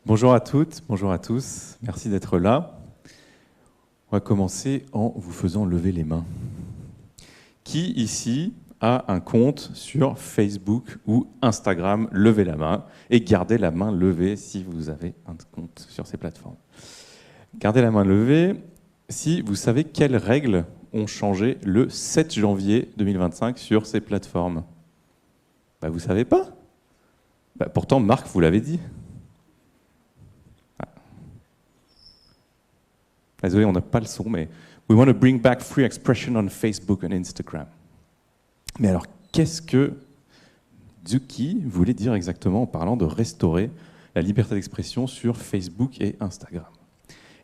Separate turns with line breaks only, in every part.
Bonjour à toutes, bonjour à tous, merci d'être là. On va commencer en vous faisant lever les mains. Qui ici a un compte sur Facebook ou Instagram? Levez la main et gardez la main levée si vous avez un compte sur ces plateformes. Gardez la main levée si vous savez quelles règles ont changé le 7 janvier 2025 sur ces plateformes. Vous ne savez pas? Pourtant, Marc vous l'avait dit. Désolé, on n'a pas le son, mais we want to bring back free expression on Facebook and Instagram. Mais alors, qu'est-ce que Tsuki voulait dire exactement en parlant de restaurer la liberté d'expression sur Facebook et Instagram?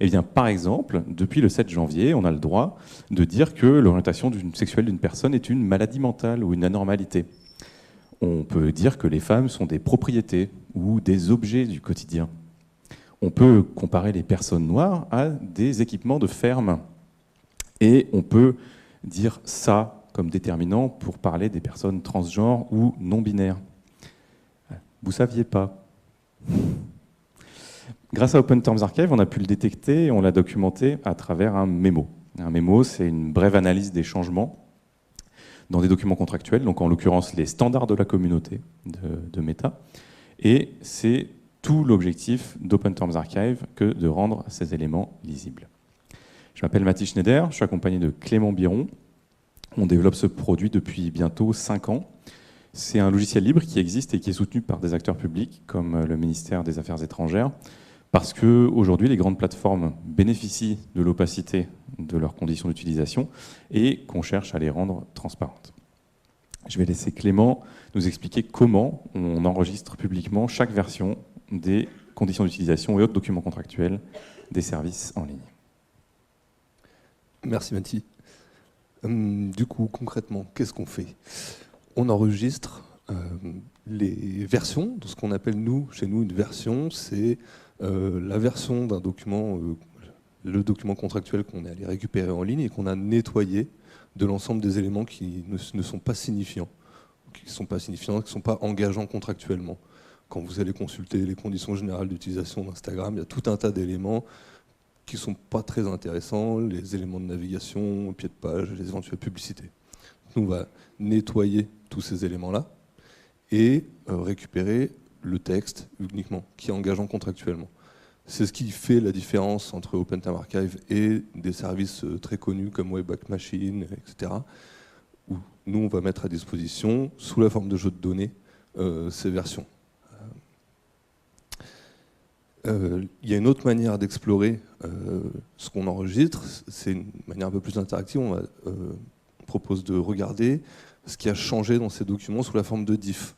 Eh bien, par exemple, depuis le 7 janvier, on a le droit de dire que l'orientation sexuelle d'une personne est une maladie mentale ou une anormalité. On peut dire que les femmes sont des propriétés ou des objets du quotidien. On peut comparer les personnes noires à des équipements de ferme. Et on peut dire ça comme déterminant pour parler des personnes transgenres ou non-binaires. Vous ne saviez pas. Grâce à Open Terms Archive, on a pu le détecter et on l'a documenté à travers un mémo. Un mémo, c'est une brève analyse des changements dans des documents contractuels, donc en l'occurrence les standards de la communauté de Meta. Et c'est tout l'objectif d'Open Terms Archive que de rendre ces éléments lisibles. Je m'appelle Mathis Schneider, je suis accompagné de Clément Biron. On développe ce produit depuis bientôt 5 ans. C'est un logiciel libre qui existe et qui est soutenu par des acteurs publics comme le ministère des Affaires étrangères, parce qu'aujourd'hui, les grandes plateformes bénéficient de l'opacité de leurs conditions d'utilisation et qu'on cherche à les rendre transparentes. Je vais laisser Clément nous expliquer comment on enregistre publiquement chaque version des conditions d'utilisation et autres documents contractuels des services en ligne.
Merci Mathis. Du coup, concrètement, qu'est-ce qu'on fait? On enregistre les versions de ce qu'on appelle chez nous une version, c'est la version d'un document, le document contractuel qu'on est allé récupérer en ligne et qu'on a nettoyé de l'ensemble des éléments qui ne sont pas signifiants, qui ne sont pas engageants contractuellement. Quand vous allez consulter les conditions générales d'utilisation d'Instagram, il y a tout un tas d'éléments qui ne sont pas très intéressants, les éléments de navigation, pied de page, les éventuelles publicités. Donc on va nettoyer tous ces éléments-là et récupérer le texte uniquement, qui est engageant contractuellement. C'est ce qui fait la différence entre Open Terms Archive et des services très connus comme Wayback Machine, etc., où nous, on va mettre à disposition, sous la forme de jeux de données, ces versions. Il y a une autre manière d'explorer ce qu'on enregistre, c'est une manière un peu plus interactive. On propose de regarder ce qui a changé dans ces documents sous la forme de diff.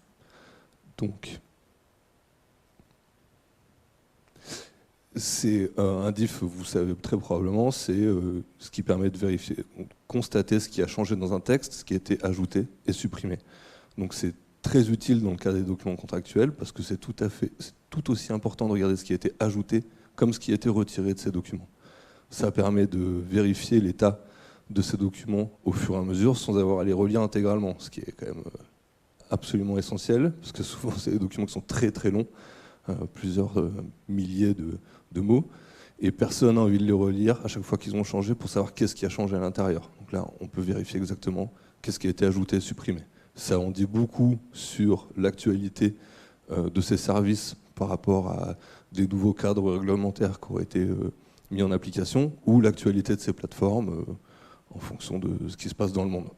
Donc, c'est un diff, vous savez très probablement, c'est ce qui permet de vérifier, constater ce qui a changé dans un texte, ce qui a été ajouté et supprimé. Donc c'est très utile dans le cas des documents contractuels parce que c'est tout aussi important de regarder ce qui a été ajouté comme ce qui a été retiré de ces documents. Ça permet de vérifier l'état de ces documents au fur et à mesure sans avoir à les relire intégralement, ce qui est quand même absolument essentiel, parce que souvent c'est des documents qui sont très très longs, plusieurs milliers de mots, et personne n'a envie de les relire à chaque fois qu'ils ont changé pour savoir qu'est-ce qui a changé à l'intérieur. Donc là, on peut vérifier exactement qu'est-ce qui a été ajouté et supprimé. Ça en dit beaucoup sur l'actualité de ces services par rapport à des nouveaux cadres réglementaires qui auraient été mis en application, ou l'actualité de ces plateformes en fonction de ce qui se passe dans le monde.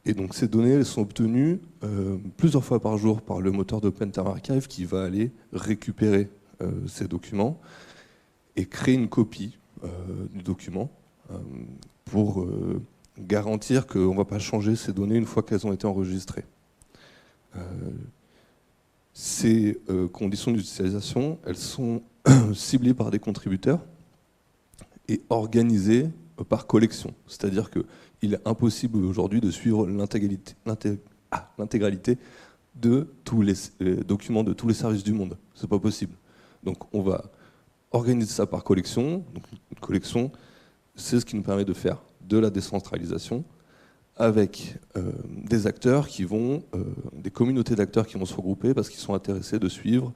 Et donc ces données elles sont obtenues plusieurs fois par jour par le moteur d'Open Terms Archive qui va aller récupérer ces documents et créer une copie du document pour garantir qu'on ne va pas changer ces données une fois qu'elles ont été enregistrées. Ces conditions d'utilisation, elles sont ciblées par des contributeurs et organisées par collection. C'est-à-dire qu'il est impossible aujourd'hui de suivre l'intégralité de tous les documents de tous les services du monde. C'est pas possible. Donc on va organiser ça par collection. Donc, une collection, c'est ce qui nous permet de faire de la décentralisation avec des acteurs qui vont, des communautés d'acteurs qui vont se regrouper parce qu'ils sont intéressés de suivre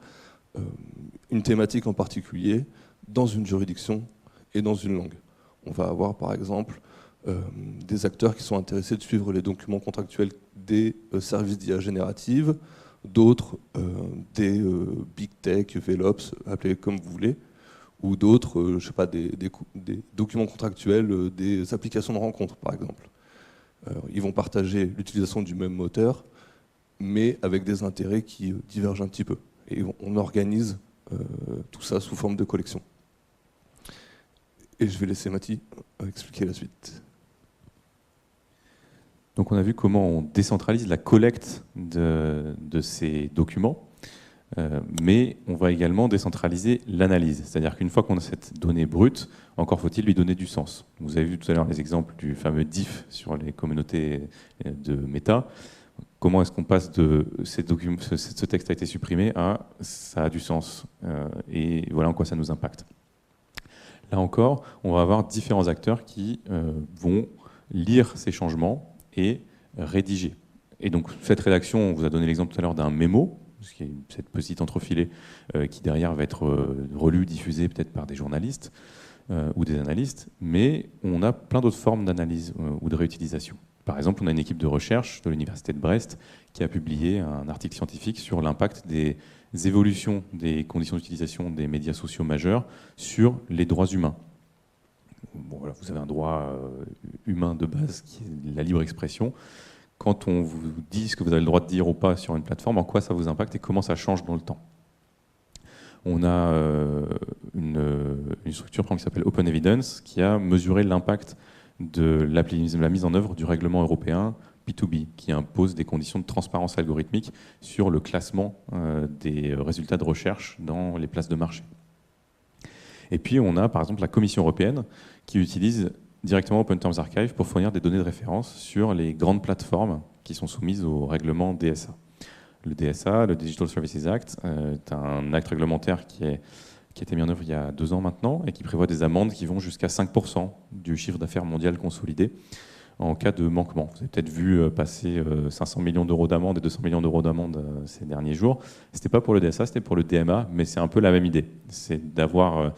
une thématique en particulier dans une juridiction et dans une langue. On va avoir par exemple des acteurs qui sont intéressés de suivre les documents contractuels des services d'IA générative, d'autres des big tech, VLOps, appelez comme vous voulez, ou d'autres, je sais pas, des documents contractuels des applications de rencontre par exemple. Ils vont partager l'utilisation du même moteur, mais avec des intérêts qui divergent un petit peu. Et on organise tout ça sous forme de collection. Et je vais laisser Mathie expliquer la suite.
Donc on a vu comment on décentralise la collecte de ces documents, mais on va également décentraliser l'analyse. C'est-à-dire qu'une fois qu'on a cette donnée brute, encore faut-il lui donner du sens. Vous avez vu tout à l'heure les exemples du fameux diff sur les communautés de méta. Comment est-ce qu'on passe de ce texte a été supprimé à ça a du sens et voilà en quoi ça nous impacte. Là encore, on va avoir différents acteurs qui vont lire ces changements et rédiger. Et donc cette rédaction, on vous a donné l'exemple tout à l'heure d'un mémo, ce qui est cette petite entrefilée qui derrière va être relue, diffusée peut-être par des journalistes ou des analystes, mais on a plein d'autres formes d'analyse ou de réutilisation. Par exemple, on a une équipe de recherche de l'Université de Brest qui a publié un article scientifique sur l'impact des évolutions des conditions d'utilisation des médias sociaux majeurs sur les droits humains. Bon, voilà, vous avez un droit humain de base qui est la libre expression. Quand on vous dit ce que vous avez le droit de dire ou pas sur une plateforme, en quoi ça vous impacte et comment ça change dans le temps. On a une structure qui s'appelle Open Evidence qui a mesuré l'impact de la mise en œuvre du règlement européen P2B, qui impose des conditions de transparence algorithmique sur le classement des résultats de recherche dans les places de marché. Et puis on a par exemple la Commission européenne qui utilise directement Open Terms Archive pour fournir des données de référence sur les grandes plateformes qui sont soumises au règlement DSA. Le DSA, le Digital Services Act, est un acte réglementaire qui a été mis en œuvre il y a 2 ans maintenant et qui prévoit des amendes qui vont jusqu'à 5% du chiffre d'affaires mondial consolidé en cas de manquement. Vous avez peut-être vu passer 500 millions d'euros d'amende et 200 millions d'euros d'amende ces derniers jours. C'était pas pour le DSA, c'était pour le DMA, mais c'est un peu la même idée. C'est d'avoir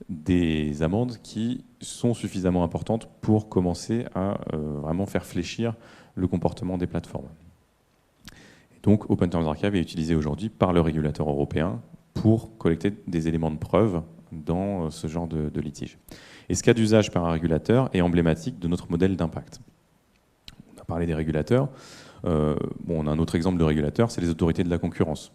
des amendes qui sont suffisamment importantes pour commencer à vraiment faire fléchir le comportement des plateformes. Et donc Open Terms Archive est utilisé aujourd'hui par le régulateur européen pour collecter des éléments de preuve dans ce genre de litige. Et ce cas d'usage par un régulateur est emblématique de notre modèle d'impact. On a parlé des régulateurs. On a un autre exemple de régulateur, c'est les autorités de la concurrence.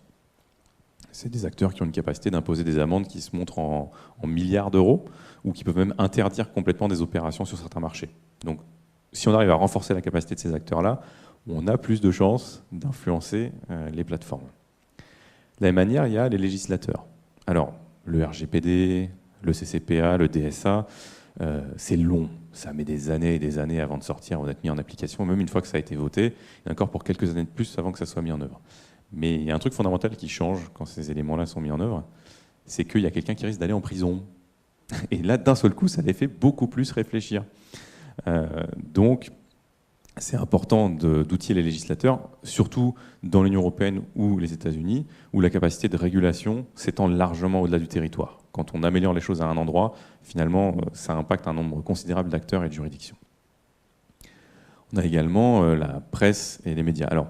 C'est des acteurs qui ont une capacité d'imposer des amendes qui se montrent en milliards d'euros ou qui peuvent même interdire complètement des opérations sur certains marchés. Donc, si on arrive à renforcer la capacité de ces acteurs-là, on a plus de chances d'influencer les plateformes. De la même manière, il y a les législateurs. Alors, le RGPD, le CCPA, le DSA, c'est long. Ça met des années et des années avant de sortir ou d'être mis en application. Même une fois que ça a été voté, il y a encore pour quelques années de plus avant que ça soit mis en œuvre. Mais il y a un truc fondamental qui change quand ces éléments-là sont mis en œuvre, c'est qu'il y a quelqu'un qui risque d'aller en prison. Et là, d'un seul coup, ça les fait beaucoup plus réfléchir. Donc, c'est important d'outiller les législateurs, surtout dans l'Union européenne ou les États-Unis, où la capacité de régulation s'étend largement au-delà du territoire. Quand on améliore les choses à un endroit, finalement, ça impacte un nombre considérable d'acteurs et de juridictions. On a également la presse et les médias. Alors,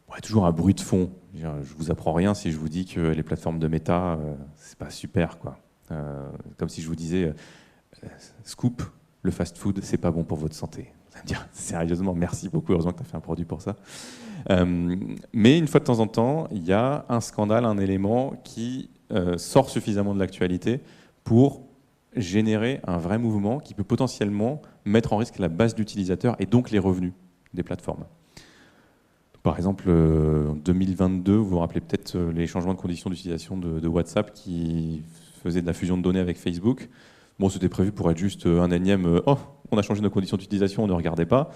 on a toujours un bruit de fond. Je vous apprends rien si je vous dis que les plateformes de méta, c'est pas super, quoi. Comme si je vous disais, Scoop, le fast-food, c'est pas bon pour votre santé. Vous allez me dire, sérieusement, merci beaucoup, heureusement que tu as fait un produit pour ça. Mais une fois de temps en temps, il y a un scandale, un élément qui sort suffisamment de l'actualité pour générer un vrai mouvement qui peut potentiellement mettre en risque la base d'utilisateurs et donc les revenus des plateformes. Par exemple, en 2022, vous vous rappelez peut-être les changements de conditions d'utilisation de WhatsApp qui faisaient de la fusion de données avec Facebook. Bon, c'était prévu pour être juste un énième « Oh, on a changé nos conditions d'utilisation, on ne regardait pas ».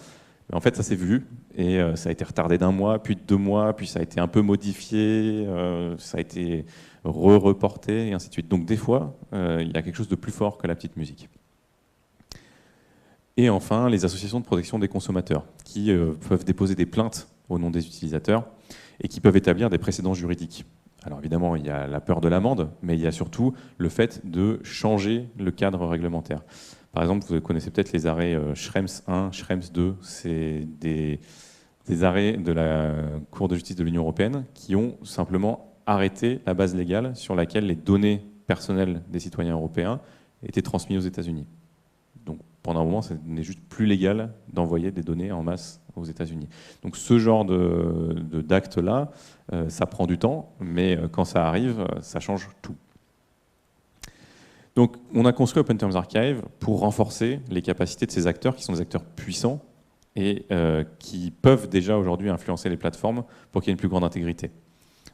Mais en fait, ça s'est vu et ça a été retardé d'1 mois, puis de 2 mois, puis ça a été un peu modifié, ça a été reporté et ainsi de suite. Donc des fois, il y a quelque chose de plus fort que la petite musique. Et enfin, les associations de protection des consommateurs, qui peuvent déposer des plaintes au nom des utilisateurs et qui peuvent établir des précédents juridiques. Alors évidemment, il y a la peur de l'amende, mais il y a surtout le fait de changer le cadre réglementaire. Par exemple, vous connaissez peut-être les arrêts Schrems 1, Schrems 2, c'est des arrêts de la Cour de justice de l'Union européenne qui ont simplement arrêté la base légale sur laquelle les données personnelles des citoyens européens étaient transmises aux États-Unis. Donc pendant un moment, ce n'est juste plus légal d'envoyer des données en masse aux États-Unis. Donc ce genre d'acte-là, ça prend du temps, mais quand ça arrive, ça change tout. Donc on a construit Open Terms Archive pour renforcer les capacités de ces acteurs, qui sont des acteurs puissants et qui peuvent déjà aujourd'hui influencer les plateformes pour qu'il y ait une plus grande intégrité.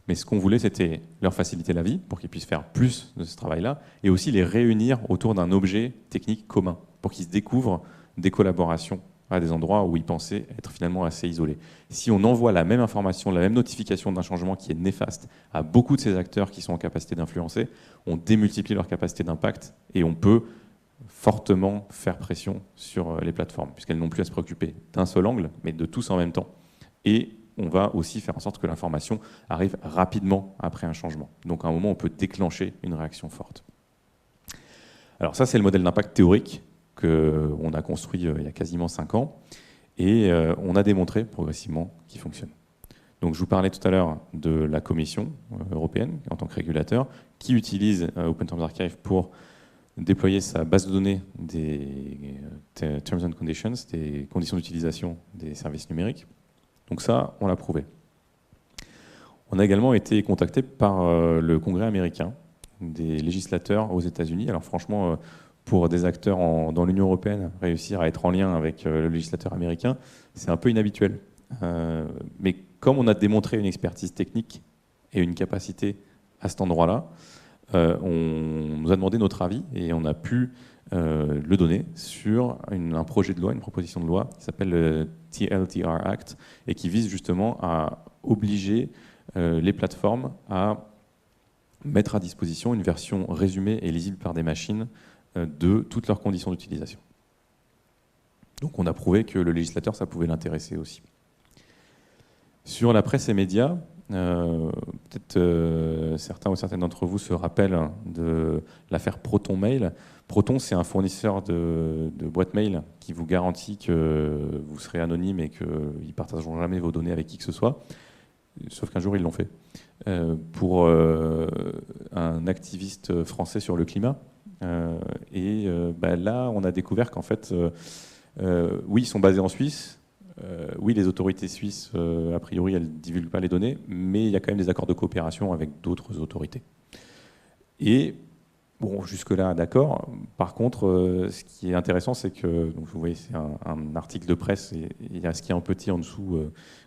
Mais ce qu'on voulait, c'était leur faciliter la vie pour qu'ils puissent faire plus de ce travail-là et aussi les réunir autour d'un objet technique commun pour qu'ils se découvrent des collaborations à des endroits où ils pensaient être finalement assez isolés. Si on envoie la même information, la même notification d'un changement qui est néfaste à beaucoup de ces acteurs qui sont en capacité d'influencer, on démultiplie leur capacité d'impact et on peut fortement faire pression sur les plateformes, puisqu'elles n'ont plus à se préoccuper d'un seul angle, mais de tous en même temps. Et on va aussi faire en sorte que l'information arrive rapidement après un changement. Donc à un moment, on peut déclencher une réaction forte. Alors ça, c'est le modèle d'impact théorique qu'on a construit il y a quasiment 5 ans, et on a démontré progressivement qu'il fonctionne. Donc je vous parlais tout à l'heure de la Commission européenne, en tant que régulateur, qui utilise Open Terms Archive pour déployer sa base de données des Terms and Conditions, des conditions d'utilisation des services numériques. Donc ça, on l'a prouvé. On a également été contacté par le Congrès américain, des législateurs aux États-Unis. Alors franchement, pour des acteurs dans l'Union européenne, réussir à être en lien avec le législateur américain, c'est un peu inhabituel. Mais comme on a démontré une expertise technique et une capacité à cet endroit-là, on nous a demandé notre avis et on a pu le donner sur un projet de loi, une proposition de loi qui s'appelle le TLTR Act et qui vise justement à obliger les plateformes à mettre à disposition une version résumée et lisible par des machines de toutes leurs conditions d'utilisation. Donc on a prouvé que le législateur, ça pouvait l'intéresser aussi. Sur la presse et médias, peut-être certains ou certaines d'entre vous se rappellent de l'affaire Proton Mail. Proton, c'est un fournisseur de boîtes mail qui vous garantit que vous serez anonyme et qu'ils ne partageront jamais vos données avec qui que ce soit. Sauf qu'un jour, ils l'ont fait. Pour un activiste français sur le climat. Là, on a découvert qu'en fait, oui, ils sont basés en Suisse. Oui, les autorités suisses, a priori, elles ne divulguent pas les données, mais il y a quand même des accords de coopération avec d'autres autorités. Et, bon, jusque-là, d'accord. Par contre, ce qui est intéressant, c'est que, donc, vous voyez, c'est un article de presse, et il y a ce qui est en petit en dessous,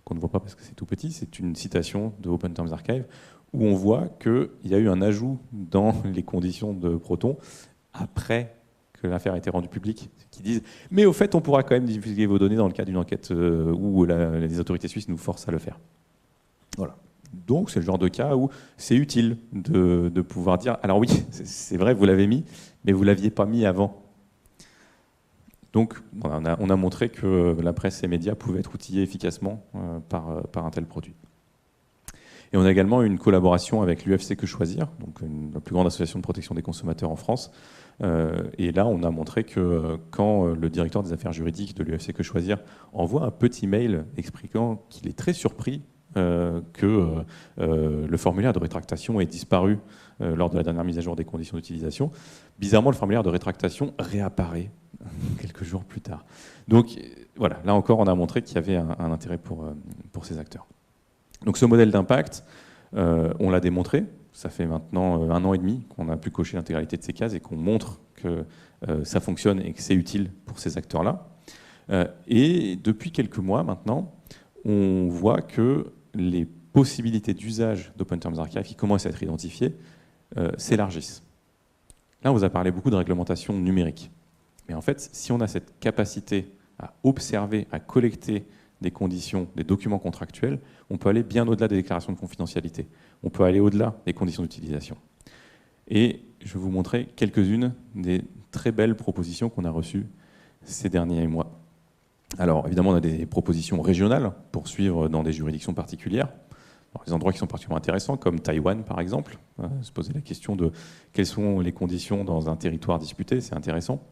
qu'on ne voit pas parce que c'est tout petit, c'est une citation de Open Terms Archive, où on voit qu'il y a eu un ajout dans les conditions de Proton après que l'affaire a été rendue publique, qui disent « mais au fait, on pourra quand même divulguer vos données dans le cadre d'une enquête où les autorités suisses nous forcent à le faire ». Voilà. Donc c'est le genre de cas où c'est utile de pouvoir dire « alors oui, c'est vrai, vous l'avez mis, mais vous ne l'aviez pas mis avant ». Donc on a montré que la presse et les médias pouvaient être outillés efficacement par un tel produit. Et on a également une collaboration avec l'UFC Que Choisir, donc la plus grande association de protection des consommateurs en France. Et là, on a montré que quand le directeur des affaires juridiques de l'UFC Que Choisir envoie un petit mail expliquant qu'il est très surpris que le formulaire de rétractation ait disparu lors de la dernière mise à jour des conditions d'utilisation, bizarrement, le formulaire de rétractation réapparaît quelques jours plus tard. Donc voilà, là encore, on a montré qu'il y avait un intérêt pour ces acteurs. Donc ce modèle d'impact, on l'a démontré. Ça fait maintenant 1 an et demi qu'on a pu cocher l'intégralité de ces cases et qu'on montre que ça fonctionne et que c'est utile pour ces acteurs-là. Et depuis quelques mois maintenant, on voit que les possibilités d'usage d'Open Terms Archive qui commencent à être identifiées s'élargissent. Là, on vous a parlé beaucoup de réglementation numérique. Mais en fait, si on a cette capacité à observer, à collecter des conditions, des documents contractuels, on peut aller bien au-delà des déclarations de confidentialité. On peut aller au-delà des conditions d'utilisation. Et je vais vous montrer quelques-unes des très belles propositions qu'on a reçues ces derniers mois. Alors évidemment, on a des propositions régionales pour suivre dans des juridictions particulières. Dans les endroits qui sont particulièrement intéressants, comme Taïwan par exemple, se poser la question de quelles sont les conditions dans un territoire disputé, c'est intéressant.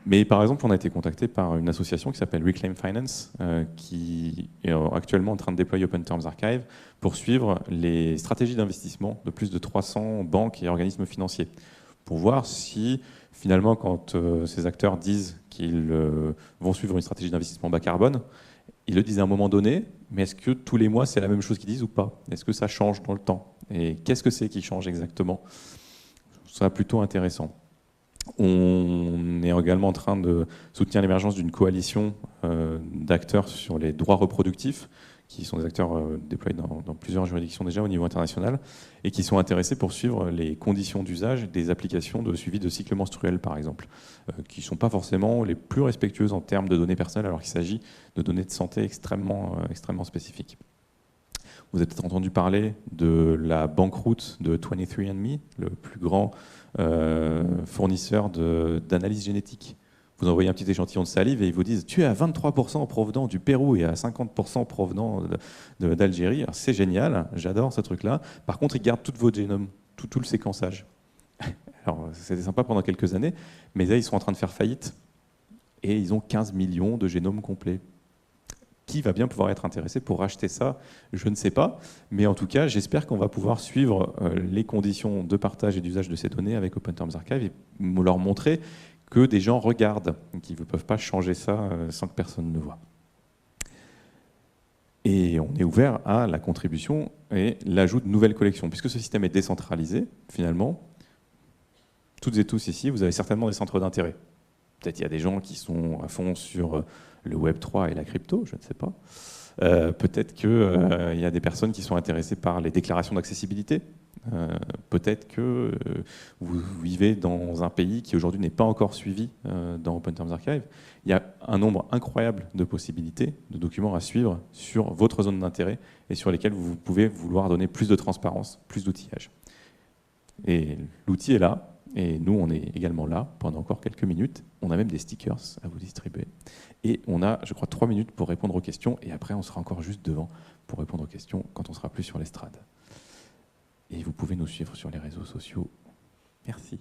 Mais par exemple, on a été contacté par une association qui s'appelle Reclaim Finance, qui est actuellement en train de déployer Open Terms Archive pour suivre les stratégies d'investissement de plus de 300 banques et organismes financiers, pour voir si finalement, quand ces acteurs disent qu'ils vont suivre une stratégie d'investissement bas carbone, ils le disent à un moment donné, mais est-ce que tous les mois c'est la même chose qu'ils disent ou pas? Est-ce que ça change dans le temps? Et qu'est-ce que c'est qui change exactement? Ce sera plutôt intéressant. On est également en train de soutenir l'émergence d'une coalition d'acteurs sur les droits reproductifs, qui sont des acteurs déployés dans plusieurs juridictions déjà au niveau international, et qui sont intéressés pour suivre les conditions d'usage des applications de suivi de cycle menstruel, par exemple, qui ne sont pas forcément les plus respectueuses en termes de données personnelles, alors qu'il s'agit de données de santé extrêmement spécifiques. Vous avez peut-être entendu parler de la banqueroute de 23andMe, le plus grand fournisseur d'analyse génétique. Vous envoyez un petit échantillon de salive et ils vous disent « Tu es à 23% provenant du Pérou et à 50% provenant d'Algérie. » C'est génial, j'adore ce truc-là. Par contre, ils gardent tout votre génome, tout le séquençage. Alors, c'était sympa pendant quelques années, mais là, ils sont en train de faire faillite et ils ont 15 millions de génomes complets. Qui va bien pouvoir être intéressé pour racheter ça? Je ne sais pas, mais en tout cas, j'espère qu'on va pouvoir suivre les conditions de partage et d'usage de ces données avec Open Terms Archive et leur montrer que des gens regardent, qu'ils ne peuvent pas changer ça sans que personne ne voit. Et on est ouvert à la contribution et l'ajout de nouvelles collections. Puisque ce système est décentralisé, finalement, toutes et tous ici, vous avez certainement des centres d'intérêt. Peut-être il y a des gens qui sont à fond sur le Web3 et la crypto, je ne sais pas. Peut-être qu'il y a des personnes qui sont intéressées par les déclarations d'accessibilité. Peut-être que vous vivez dans un pays qui aujourd'hui n'est pas encore suivi dans Open Terms Archive. Il y a un nombre incroyable de possibilités, de documents à suivre sur votre zone d'intérêt et sur lesquels vous pouvez vouloir donner plus de transparence, plus d'outillage. Et l'outil est là. Et nous, on est également là pendant encore quelques minutes. On a même des stickers à vous distribuer. Et on a, je crois, 3 minutes pour répondre aux questions. Et après, on sera encore juste devant pour répondre aux questions quand on sera plus sur l'estrade. Et vous pouvez nous suivre sur les réseaux sociaux. Merci.